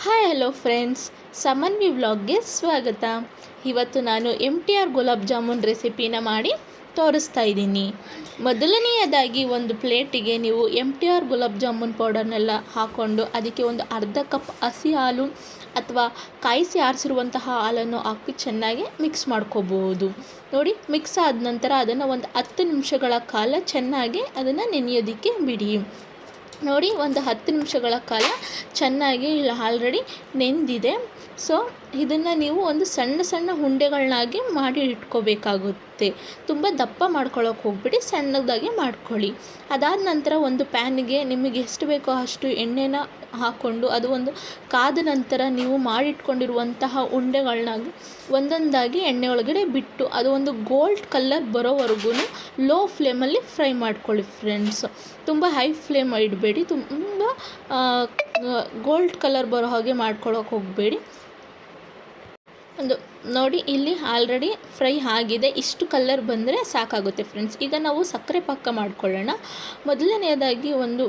Hi hello friends, Samanvi ವ್ಲಾಗ್ಗೆ ಸ್ವಾಗತ. ಇವತ್ತು ನಾನು MTR ಗುಲಾಬ್ ಜಾಮೂನ್ ರೆಸಿಪಿನ ಮಾಡಿ ತೋರಿಸ್ತಾ ಇದ್ದೀನಿ. ಮೊದಲನೆಯದಾಗಿ ಒಂದು ಪ್ಲೇಟಿಗೆ ನೀವು MTR ಗುಲಾಬ್ ಜಾಮೂನ್ ಪೌಡರ್ನೆಲ್ಲ ಹಾಕ್ಕೊಂಡು ಅದಕ್ಕೆ ಒಂದು ಅರ್ಧ ಕಪ್ ಹಸಿ ಹಾಲು ಅಥವಾ ಕಾಯಿಸಿ ಆರಿಸಿರುವಂತಹ ಹಾಲನ್ನು ಹಾಕಿ ಚೆನ್ನಾಗಿ ಮಿಕ್ಸ್ ಮಾಡ್ಕೋಬೋದು. ನೋಡಿ, ಮಿಕ್ಸ್ ಆದ ನಂತರ ಅದನ್ನು ಒಂದು 10 ನಿಮಿಷಗಳ ಕಾಲ ಚೆನ್ನಾಗಿ ಅದನ್ನು ನೆನೆಯೋದಕ್ಕೆ ಬಿಡಿ. ನೋಡಿ, ಒಂದು 10 ನಿಮಿಷಗಳ ಕಾಲ ಚೆನ್ನಾಗಿ ಆಲ್ರೆಡಿ ನೆಂದಿದೆ. ಸೊ ಇದನ್ನು ನೀವು ಒಂದು ಸಣ್ಣ ಸಣ್ಣ ಉಂಡೆಗಳನ್ನಾಗಿ ಮಾಡಿ ಇಟ್ಕೋಬೇಕಾಗುತ್ತೆ. ತುಂಬ ದಪ್ಪ ಮಾಡ್ಕೊಳ್ಳೋಕೆ ಹೋಗ್ಬಿಡಿ, ಸಣ್ಣದಾಗಿ ಮಾಡ್ಕೊಳ್ಳಿ. ಅದಾದ ನಂತರ ಒಂದು ಪ್ಯಾನಿಗೆ ನಿಮಗೆ ಎಷ್ಟು ಬೇಕೋ ಅಷ್ಟು ಎಣ್ಣೆನ ಹಾಕ್ಕೊಂಡು ಅದು ಒಂದು ಕಾದ ನಂತರ ನೀವು ಮಾಡಿಟ್ಕೊಂಡಿರುವಂತಹ ಉಂಡೆಗಳನ್ನಾಗಿ ಒಂದೊಂದಾಗಿ ಎಣ್ಣೆ ಒಳಗಡೆ ಬಿಟ್ಟು ಅದು ಒಂದು ಗೋಲ್ಡ್ ಕಲರ್ ಬರೋವರೆಗೂ ಲೋ ಫ್ಲೇಮಲ್ಲಿ ಫ್ರೈ ಮಾಡ್ಕೊಳ್ಳಿ ಫ್ರೆಂಡ್ಸ್. ತುಂಬ ಹೈ ಫ್ಲೇಮ್ ಇಡಬೇಡಿ, ತುಂಬ ಗೋಲ್ಡ್ ಕಲರ್ ಬರೋ ಹಾಗೆ ಮಾಡ್ಕೊಳ್ಳೋಕೆ ಹೋಗಬೇಡಿ. ನೋಡಿ, ಇಲ್ಲಿ ಆಲ್ರೆಡಿ ಫ್ರೈ ಆಗಿದೆ. ಇಷ್ಟು ಕಲರ್ ಬಂದರೆ ಸಾಕಾಗುತ್ತೆ ಫ್ರೆಂಡ್ಸ್. ಈಗ ನಾವು ಸಕ್ಕರೆ ಪಾಕ ಮಾಡ್ಕೊಳ್ಳೋಣ. ಮೊದಲನೆಯದಾಗಿ ಒಂದು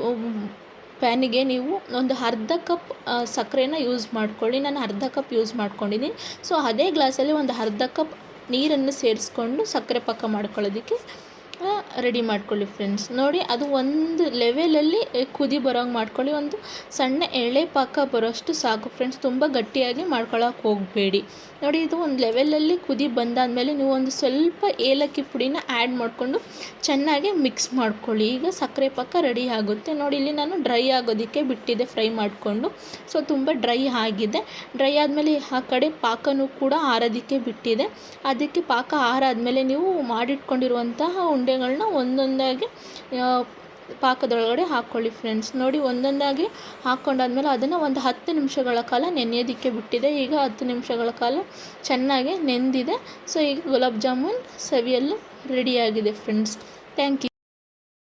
ಪ್ಯಾನಿಗೆ ನೀವು ಒಂದು ಅರ್ಧ ಕಪ್ ಸಕ್ಕರೆನ ಯೂಸ್ ಮಾಡ್ಕೊಳ್ಳಿ. ನಾನು ಅರ್ಧ ಕಪ್ ಯೂಸ್ ಮಾಡ್ಕೊಂಡಿದ್ದೀನಿ. ಸೊ ಅದೇ ಗ್ಲಾಸಲ್ಲಿ ಒಂದು ಅರ್ಧ ಕಪ್ ನೀರನ್ನು ಸೇರಿಸ್ಕೊಂಡು ಸಕ್ಕರೆ ಪಾಕ ಮಾಡ್ಕೊಳ್ಳೋದಕ್ಕೆ ರೆಡಿ ಮಾಡ್ಕೊಳ್ಳಿ ಫ್ರೆಂಡ್ಸ್. ನೋಡಿ, ಅದು ಒಂದು ಲೆವೆಲಲ್ಲಿ ಕುದಿ ಬರೋಂಗೆ ಮಾಡ್ಕೊಳ್ಳಿ. ಒಂದು ಸಣ್ಣ ಎಳೆ ಪಾಕ ಬರೋಷ್ಟು ಸಾಕು ಫ್ರೆಂಡ್ಸ್. ತುಂಬ ಗಟ್ಟಿಯಾಗಿ ಮಾಡ್ಕೊಳ್ಳೋಕೆ ಹೋಗಬೇಡಿ. ನೋಡಿ, ಇದು ಒಂದು ಲೆವೆಲಲ್ಲಿ ಕುದಿ ಬಂದಾದಮೇಲೆ ನೀವು ಒಂದು ಸ್ವಲ್ಪ ಏಲಕ್ಕಿ ಪುಡಿನ ಆ್ಯಡ್ ಮಾಡಿಕೊಂಡು ಚೆನ್ನಾಗಿ ಮಿಕ್ಸ್ ಮಾಡ್ಕೊಳ್ಳಿ. ಈಗ ಸಕ್ಕರೆ ಪಾಕ ರೆಡಿ ಆಗುತ್ತೆ. ನೋಡಿ, ಇಲ್ಲಿ ನಾನು ಡ್ರೈ ಆಗೋದಕ್ಕೆ ಬಿಟ್ಟಿದ್ದೆ ಫ್ರೈ ಮಾಡಿಕೊಂಡು. ಸೊ ತುಂಬ ಡ್ರೈ ಆಗಿದೆ. ಡ್ರೈ ಆದಮೇಲೆ ಆ ಕಡೆ ಪಾಕನೂ ಕೂಡ ಆರೋದಕ್ಕೆ ಬಿಟ್ಟಿದೆ. ಅದಕ್ಕೆ ಪಾಕ ಆರಾದಮೇಲೆ ನೀವು ಮಾಡಿಟ್ಕೊಂಡಿರುವಂತಹ ಉಂಡೆಗಳನ್ನ ಒಂದೊಂದಾಗಿ ಪಾಕದೊಳಗಡೆ ಹಾಕ್ಕೊಳ್ಳಿ ಫ್ರೆಂಡ್ಸ್. ನೋಡಿ, ಒಂದೊಂದಾಗಿ ಹಾಕ್ಕೊಂಡಾದ್ಮೇಲೆ ಅದನ್ನು ಒಂದು 10 ನಿಮಿಷಗಳ ಕಾಲ ನೆನೆಯೋದಕ್ಕೆ ಬಿಟ್ಟಿದೆ. ಈಗ 10 ನಿಮಿಷಗಳ ಕಾಲ ಚೆನ್ನಾಗಿ ನೆಂದಿದೆ. ಸೊ ಈಗ ಗುಲಾಬ್ ಜಾಮೂನ್ ಸವಿಯಲು ರೆಡಿಯಾಗಿದೆ ಫ್ರೆಂಡ್ಸ್. Thank you.